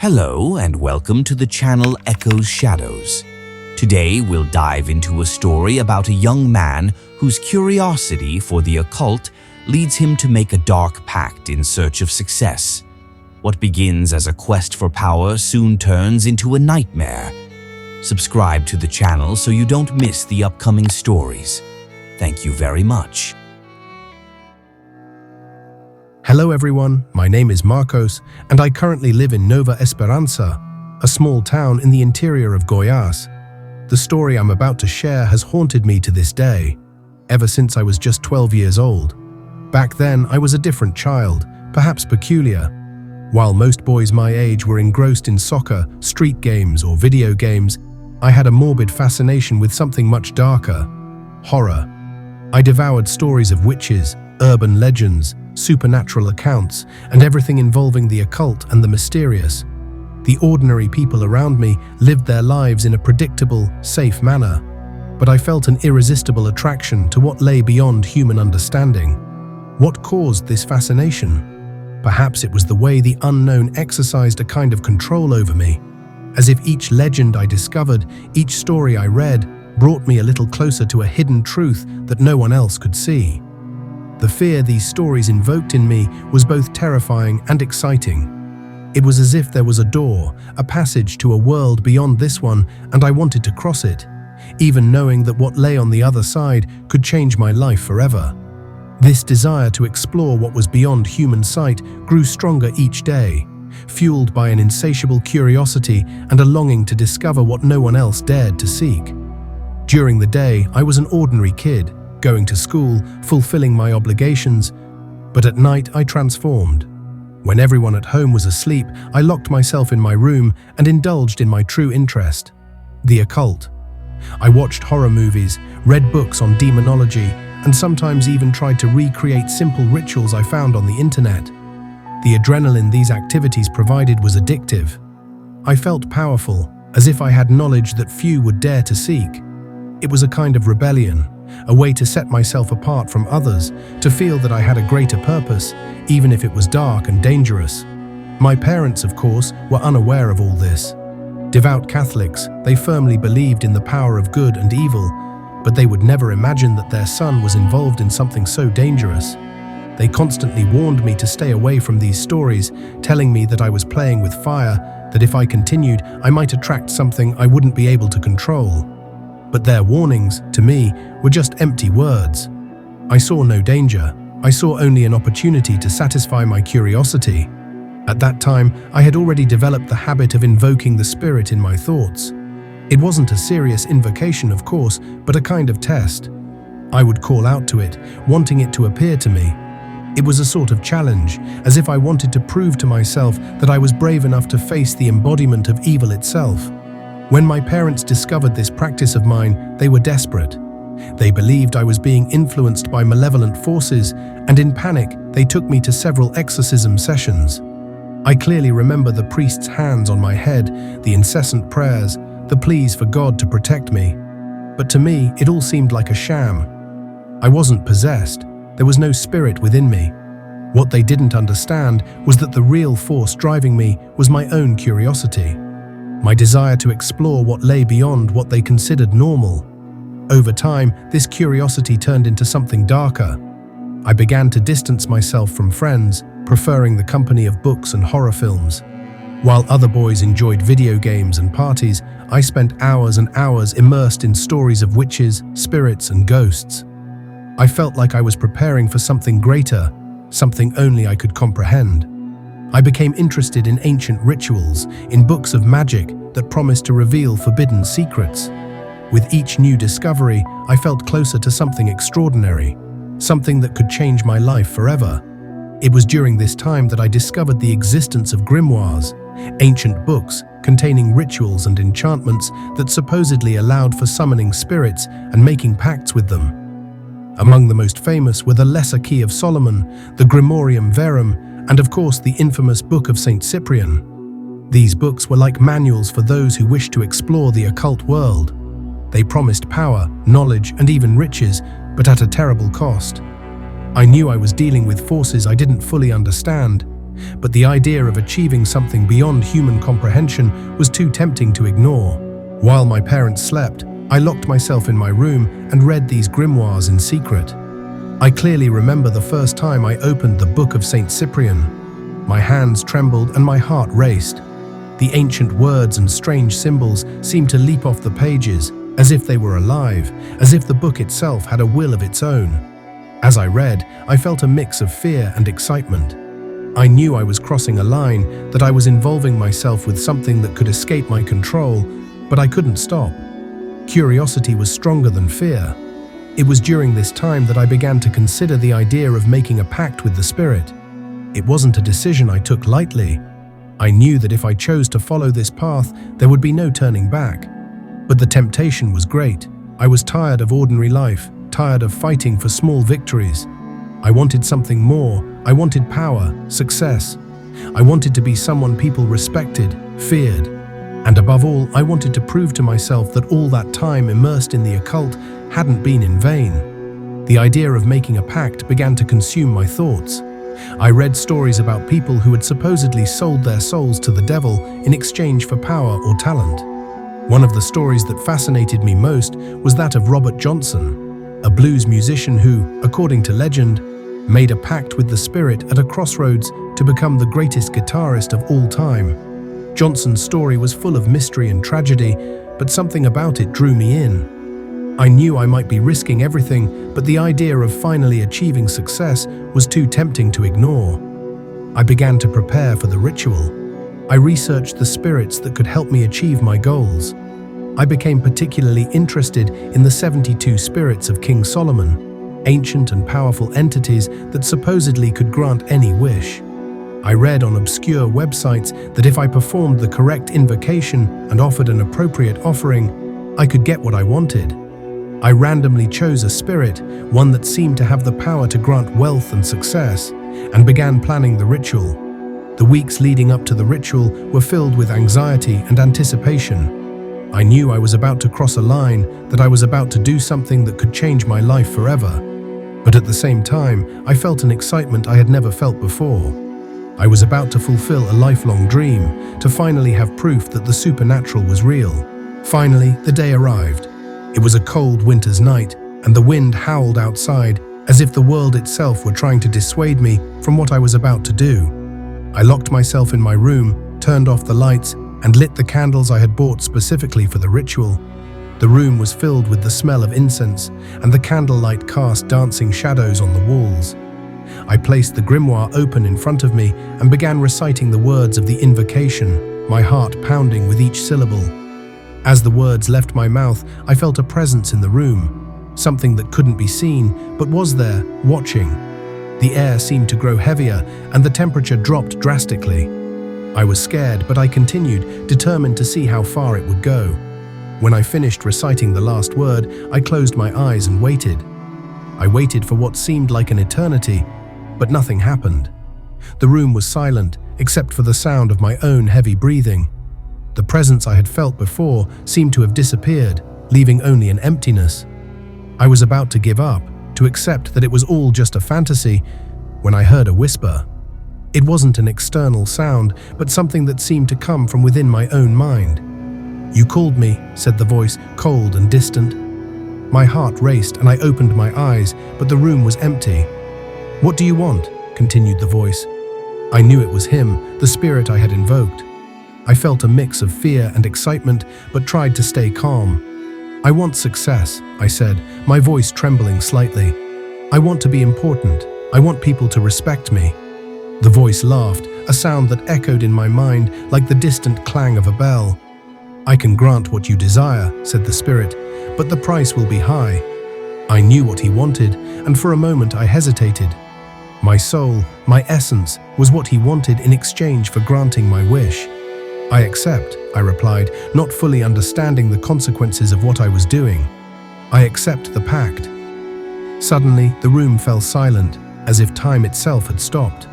Hello and welcome to the channel Echoes Shadows. Today we'll dive into a story about a young man whose curiosity for the occult leads him to make a dark pact in search of success. What begins as a quest for power soon turns into a nightmare. Subscribe to the channel so you don't miss the upcoming stories. Thank you very much. Hello everyone, my name is Marcos and I currently live in Nova Esperanza, a small town in the interior of Goiás. The story I'm about to share has haunted me to this day, ever since I was just 12 years old. Back then, I was a different child, perhaps peculiar. While most boys my age were engrossed in soccer, street games, or video games, I had a morbid fascination with something much darker: horror. I devoured stories of witches, urban legends, supernatural accounts, and everything involving the occult and the mysterious. The ordinary people around me lived their lives in a predictable, safe manner, but I felt an irresistible attraction to what lay beyond human understanding. What caused this fascination? Perhaps it was the way the unknown exercised a kind of control over me, as if each legend I discovered, each story I read, brought me a little closer to a hidden truth that no one else could see. The fear these stories invoked in me was both terrifying and exciting. It was as if there was a door, a passage to a world beyond this one, and I wanted to cross it, even knowing that what lay on the other side could change my life forever. This desire to explore what was beyond human sight grew stronger each day, fueled by an insatiable curiosity and a longing to discover what no one else dared to seek. During the day, I was an ordinary kid, going to school, fulfilling my obligations, but at night I transformed. When everyone at home was asleep, I locked myself in my room and indulged in my true interest: the occult. I watched horror movies, read books on demonology, and sometimes even tried to recreate simple rituals I found on the internet. The adrenaline these activities provided was addictive. I felt powerful, as if I had knowledge that few would dare to seek. It was a kind of rebellion, a way to set myself apart from others, to feel that I had a greater purpose, even if it was dark and dangerous. My parents, of course, were unaware of all this. Devout Catholics, they firmly believed in the power of good and evil, but they would never imagine that their son was involved in something so dangerous. They constantly warned me to stay away from these stories, telling me that I was playing with fire, that if I continued, I might attract something I wouldn't be able to control. But their warnings, to me, were just empty words. I saw no danger. I saw only an opportunity to satisfy my curiosity. At that time, I had already developed the habit of invoking the spirit in my thoughts. It wasn't a serious invocation, of course, but a kind of test. I would call out to it, wanting it to appear to me. It was a sort of challenge, as if I wanted to prove to myself that I was brave enough to face the embodiment of evil itself. When my parents discovered this practice of mine, they were desperate. They believed I was being influenced by malevolent forces, and in panic, they took me to several exorcism sessions. I clearly remember the priest's hands on my head, the incessant prayers, the pleas for God to protect me. But to me, it all seemed like a sham. I wasn't possessed. There was no spirit within me. What they didn't understand was that the real force driving me was my own curiosity. My desire to explore what lay beyond what they considered normal. Over time, this curiosity turned into something darker. I began to distance myself from friends, preferring the company of books and horror films. While other boys enjoyed video games and parties, I spent hours and hours immersed in stories of witches, spirits, and ghosts. I felt like I was preparing for something greater, something only I could comprehend. I became interested in ancient rituals, in books of magic that promised to reveal forbidden secrets. With each new discovery, I felt closer to something extraordinary, something that could change my life forever. It was during this time that I discovered the existence of grimoires, ancient books containing rituals and enchantments that supposedly allowed for summoning spirits and making pacts with them. Among the most famous were the Lesser Key of Solomon, the Grimorium Verum, and of course the infamous Book of St. Cyprian. These books were like manuals for those who wished to explore the occult world. They promised power, knowledge, and even riches, but at a terrible cost. I knew I was dealing with forces I didn't fully understand, but the idea of achieving something beyond human comprehension was too tempting to ignore. While my parents slept, I locked myself in my room and read these grimoires in secret. I clearly remember the first time I opened the book of Saint Cyprian. My hands trembled and my heart raced. The ancient words and strange symbols seemed to leap off the pages, as if they were alive, as if the book itself had a will of its own. As I read, I felt a mix of fear and excitement. I knew I was crossing a line, that I was involving myself with something that could escape my control, but I couldn't stop. Curiosity was stronger than fear. It was during this time that I began to consider the idea of making a pact with the spirit. It wasn't a decision I took lightly. I knew that if I chose to follow this path, there would be no turning back. But the temptation was great. I was tired of ordinary life, tired of fighting for small victories. I wanted something more. I wanted power, success. I wanted to be someone people respected, feared. And above all, I wanted to prove to myself that all that time immersed in the occult hadn't been in vain. The idea of making a pact began to consume my thoughts. I read stories about people who had supposedly sold their souls to the devil in exchange for power or talent. One of the stories that fascinated me most was that of Robert Johnson, a blues musician who, according to legend, made a pact with the spirit at a crossroads to become the greatest guitarist of all time. Johnson's story was full of mystery and tragedy, but something about it drew me in. I knew I might be risking everything, but the idea of finally achieving success was too tempting to ignore. I began to prepare for the ritual. I researched the spirits that could help me achieve my goals. I became particularly interested in the 72 spirits of King Solomon, ancient and powerful entities that supposedly could grant any wish. I read on obscure websites that if I performed the correct invocation and offered an appropriate offering, I could get what I wanted. I randomly chose a spirit, one that seemed to have the power to grant wealth and success, and began planning the ritual. The weeks leading up to the ritual were filled with anxiety and anticipation. I knew I was about to cross a line, that I was about to do something that could change my life forever. But at the same time, I felt an excitement I had never felt before. I was about to fulfill a lifelong dream, to finally have proof that the supernatural was real. Finally, the day arrived. It was a cold winter's night, and the wind howled outside, as if the world itself were trying to dissuade me from what I was about to do. I locked myself in my room, turned off the lights, and lit the candles I had bought specifically for the ritual. The room was filled with the smell of incense, and the candlelight cast dancing shadows on the walls. I placed the grimoire open in front of me and began reciting the words of the invocation, my heart pounding with each syllable. As the words left my mouth, I felt a presence in the room, something that couldn't be seen, but was there, watching. The air seemed to grow heavier, and the temperature dropped drastically. I was scared, but I continued, determined to see how far it would go. When I finished reciting the last word, I closed my eyes and waited. I waited for what seemed like an eternity, but nothing happened. The room was silent, except for the sound of my own heavy breathing. The presence I had felt before seemed to have disappeared, leaving only an emptiness. I was about to give up, to accept that it was all just a fantasy, when I heard a whisper. It wasn't an external sound, but something that seemed to come from within my own mind. "You called me," said the voice, cold and distant. My heart raced and I opened my eyes, but the room was empty. "What do you want?" continued the voice. I knew it was him, the spirit I had invoked. I felt a mix of fear and excitement, but tried to stay calm. "I want success," I said, my voice trembling slightly. "I want to be important. I want people to respect me." The voice laughed, a sound that echoed in my mind like the distant clang of a bell. "I can grant what you desire," said the spirit, "but the price will be high." I knew what he wanted, and for a moment I hesitated. My soul, my essence, was what he wanted in exchange for granting my wish. "I accept," I replied, not fully understanding the consequences of what I was doing. "I accept the pact." Suddenly, the room fell silent, as if time itself had stopped.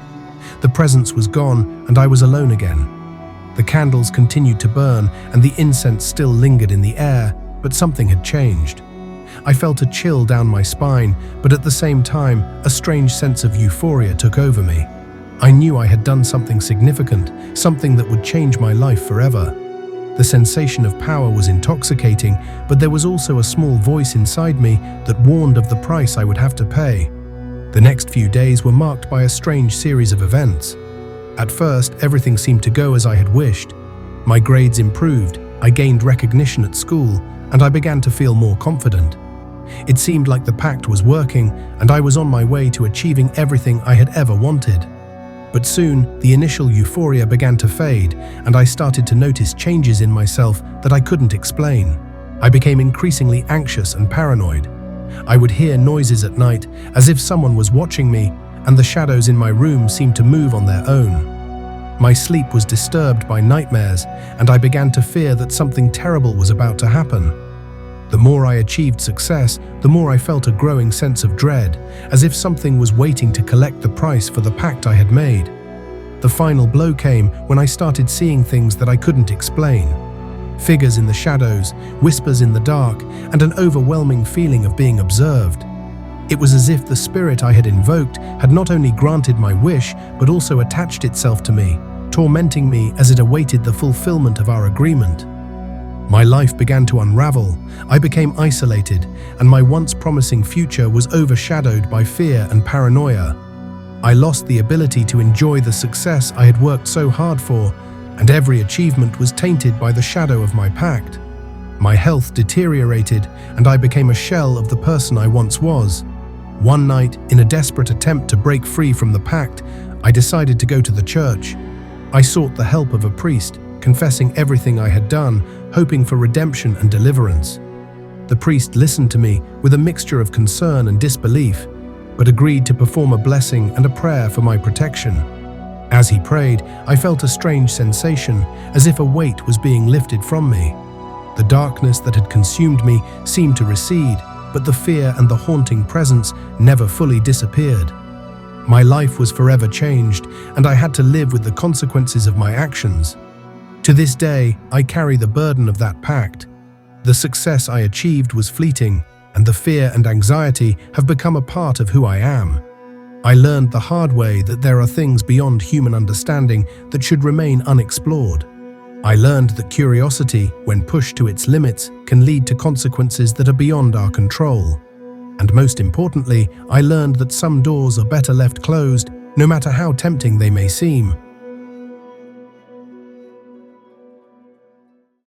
The presence was gone, and I was alone again. The candles continued to burn, and the incense still lingered in the air, but something had changed. I felt a chill down my spine, but at the same time, a strange sense of euphoria took over me. I knew I had done something significant, something that would change my life forever. The sensation of power was intoxicating, but there was also a small voice inside me that warned of the price I would have to pay. The next few days were marked by a strange series of events. At first, everything seemed to go as I had wished. My grades improved, I gained recognition at school, and I began to feel more confident. It seemed like the pact was working, and I was on my way to achieving everything I had ever wanted. But soon, the initial euphoria began to fade, and I started to notice changes in myself that I couldn't explain. I became increasingly anxious and paranoid. I would hear noises at night, as if someone was watching me, and the shadows in my room seemed to move on their own. My sleep was disturbed by nightmares, and I began to fear that something terrible was about to happen. The more I achieved success, the more I felt a growing sense of dread, as if something was waiting to collect the price for the pact I had made. The final blow came when I started seeing things that I couldn't explain. Figures in the shadows, whispers in the dark, and an overwhelming feeling of being observed. It was as if the spirit I had invoked had not only granted my wish, but also attached itself to me, tormenting me as it awaited the fulfillment of our agreement. My life began to unravel, I became isolated, and my once promising future was overshadowed by fear and paranoia. I lost the ability to enjoy the success I had worked so hard for, and every achievement was tainted by the shadow of my pact. My health deteriorated, and I became a shell of the person I once was. One night, in a desperate attempt to break free from the pact, I decided to go to the church. I sought the help of a priest, confessing everything I had done, hoping for redemption and deliverance. The priest listened to me with a mixture of concern and disbelief, but agreed to perform a blessing and a prayer for my protection. As he prayed, I felt a strange sensation, as if a weight was being lifted from me. The darkness that had consumed me seemed to recede, but the fear and the haunting presence never fully disappeared. My life was forever changed, and I had to live with the consequences of my actions. To this day, I carry the burden of that pact. The success I achieved was fleeting, and the fear and anxiety have become a part of who I am. I learned the hard way that there are things beyond human understanding that should remain unexplored. I learned that curiosity, when pushed to its limits, can lead to consequences that are beyond our control. And most importantly, I learned that some doors are better left closed, no matter how tempting they may seem.